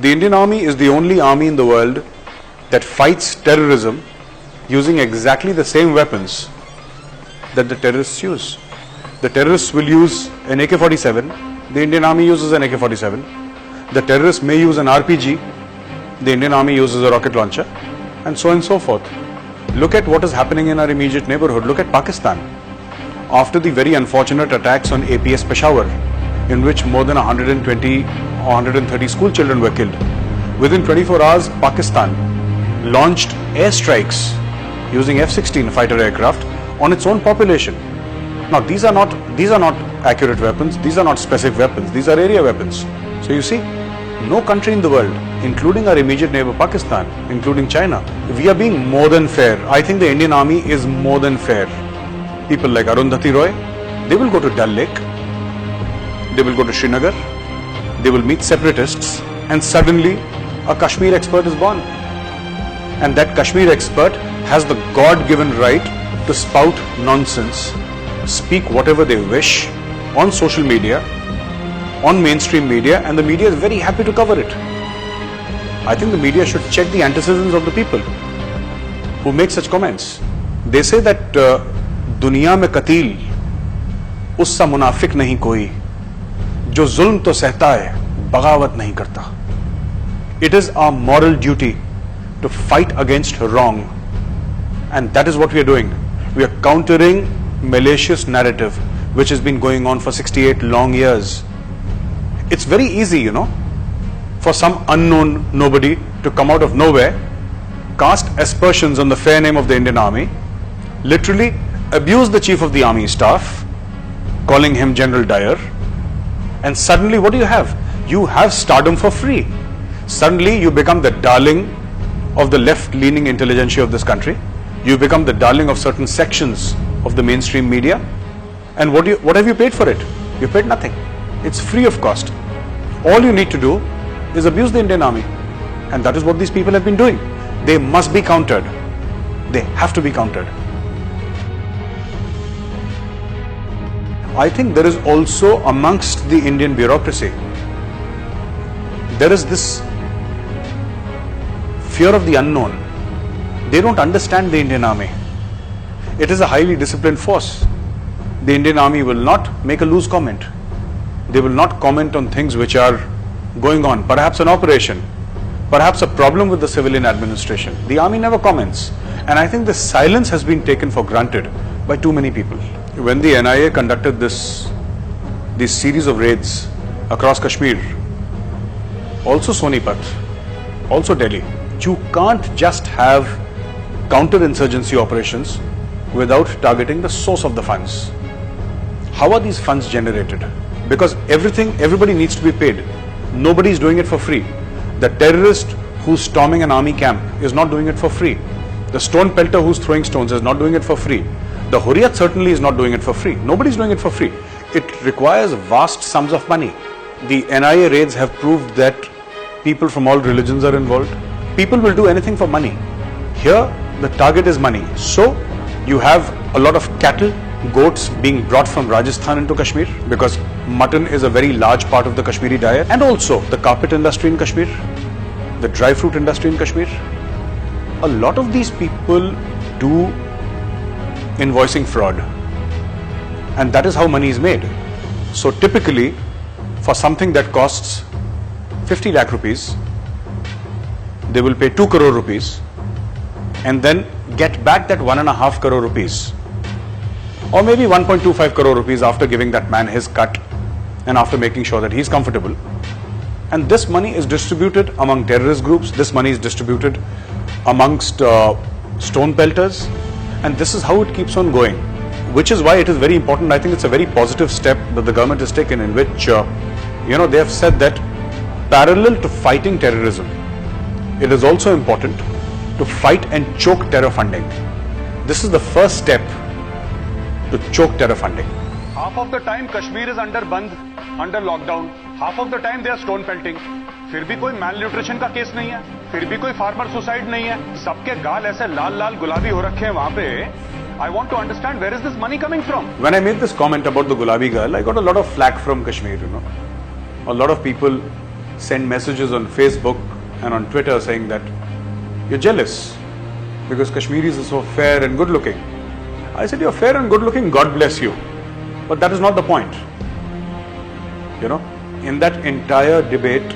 The Indian Army is the only army in the world that fights terrorism using exactly the same weapons that the terrorists use. The terrorists will use an AK-47, the Indian Army uses an AK-47. The terrorists may use an RPG, the Indian Army uses a rocket launcher, and so on and so forth. Look at what is happening in our immediate neighborhood. Look at Pakistan. After the very unfortunate attacks on APS Peshawar, in which more than 120 or 130 school children were killed, within 24 hours, Pakistan launched airstrikes using F-16 fighter aircraft on its own population. Now, these are not accurate weapons. These are not specific weapons. These are area weapons. So you see, no country in the world, including our immediate neighbor Pakistan, including China, we are being more than fair. I think the Indian Army is more than fair. People like Arundhati Roy, they will go to Dal Lake, they will go to Srinagar, they will meet separatists, and suddenly a Kashmir expert is born. And that Kashmir expert has the God-given right to spout nonsense, speak whatever they wish on social media, on mainstream media, and the media is very happy to cover it. I think the media should check the antecedents of the people who make such comments. They say that दुनिया में कतील उससा मुनाफिक नहीं कोई जो जुल्म तो सहता है बगावत नहीं करता. It is our moral duty to fight against wrong, and that is what we are doing. We are countering malicious narrative which has been going on for 68 long years. It's very easy, for some unknown nobody to come out of nowhere, cast aspersions on the fair name of the Indian Army, literally abuse the Chief of the Army Staff, calling him General Dyer, and suddenly what do you have? You have stardom for free. Suddenly you become the darling of the left-leaning intelligentsia of this country. You become the darling of certain sections of the mainstream media. And what have you paid for it? You paid nothing. It's free of cost. All you need to do is abuse the Indian Army. And that is what these people have been doing. They must be countered. They have to be countered. I think there is also amongst the Indian bureaucracy, there is this fear of the unknown. They don't understand the Indian Army. It is a highly disciplined force. The Indian Army will not make a loose comment. They will not comment on things which are going on, perhaps an operation, perhaps a problem with the civilian administration. The army never comments. And I think the silence has been taken for granted by too many people. When the NIA conducted this series of raids across Kashmir, also Sonipat, also Delhi, you can't just have counter-insurgency operations without targeting the source of the funds. How are these funds generated? Because everybody needs to be paid. Nobody is doing it for free. The terrorist who's storming an army camp is not doing it for free. The stone pelter who's throwing stones is not doing it for free. The Hurriyat certainly is not doing it for free. Nobody's doing it for free. It requires vast sums of money. The NIA raids have proved that people from all religions are involved. People will do anything for money. Here, the target is money. So, you have a lot of cattle, goats being brought from Rajasthan into Kashmir because mutton is a very large part of the Kashmiri diet, and also the carpet industry in Kashmir, the dry fruit industry in Kashmir. A lot of these people do invoicing fraud, and that is how money is made. So typically, for something that costs 50 lakh rupees, they will pay 2 crore rupees and then get back that 1.5 crore rupees, or maybe 1.25 crore rupees after giving that man his cut and after making sure that he's comfortable. And this money is distributed among terrorist groups. This money is distributed amongst stone pelters, and this is how it keeps on going, which is why it is very important. I think it's a very positive step that the government has taken, in which they have said that parallel to fighting terrorism, it is also important to fight and choke terror funding. This is the first step to choke terror funding. Half of the time Kashmir is under band, under lockdown. Half of the time they are stone pelting. फिर भी कोई malnutrition का case नहीं है, फिर भी कोई farmer suicide नहीं है. सबके गाल ऐसे लाल लाल गुलाबी हो रखे हैं वहां पे. I want to understand, where is this money coming from? When I made this comment about the Gulabi girl, I got a lot of flack from Kashmir, A lot of people send messages on Facebook and on Twitter saying that you're jealous because Kashmiris are so fair and good looking. I said, you're fair and good looking, God bless you. But that is not the point. You know, in that entire debate,